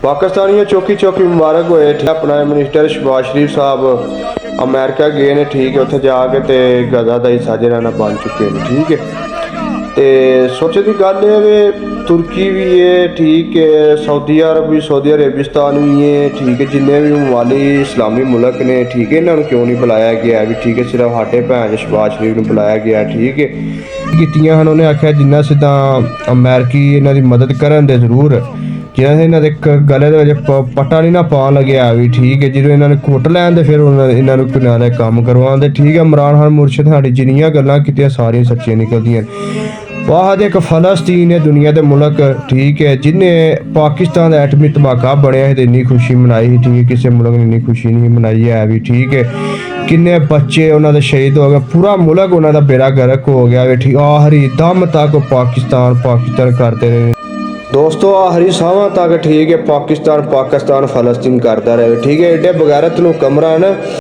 पाकिस्तानियों चौकी चौकी मुबारक होए। अपना मिनिस्टर शहबाज शरीफ साहब अमेरिका गए ने, ठीक है, उत्थे जाके ते गजा का हिस्सा जिन्होंने बन चुके हैं, ठीक है। तो सोचे की गल है वे तुर्की भी है, ठीक है, सऊदी अरब भी, सऊदी अरेबिस्तान भी है, ठीक है, जिन्हें भी ममाली इस्लामी मुल्क ने, ठीक है, इन्होंने क्यों नहीं बुलाया गया भी, ठीक है, सिर्फ साढ़े भैन शहबाज शरीफ ने बुलाया गया, ठीक है। कीतियां हन उन्हें आख्या जिन्ना सिद्धा अमेरिकी इन्हों की मदद करन दे जरूर, जिन्हें से इन्होंने गले पट्टा नहीं ना पान लग्या भी, ठीक है, जो इन्होंने कुट लैन फिर इन्होंने किनारे काम करवाते, ठीक है। इमरान खान मुर्शद साड़ी जिन्नियां गल्लां कीतियां सारियां सच्चियां निकलदियां। वाहद एक फलस्तीन है दुनिया के मुल्क, ठीक है, जिन्हें पाकिस्तान का एटमी धमाका बनया तो इन्नी खुशी मनाई ही, ठीक है, किसी मुल्क ने इन्नी खुशी नहीं मनाई है भी, ठीक है। किन्ने बच्चे उन्होंने शहीद हो गए, पूरा मुल्क उन्होंने बेड़ा गर्क हो गया भी, ठीक, आखिरी दम तक पाकिस्तान पाकिस्तान करते रहे दोस्तों, आखिरी सावां तक, ठीक है, पाकिस्तान पाकिस्तान फलस्तीन करता रहे, ठीक है। एडे बगैरत कमरा न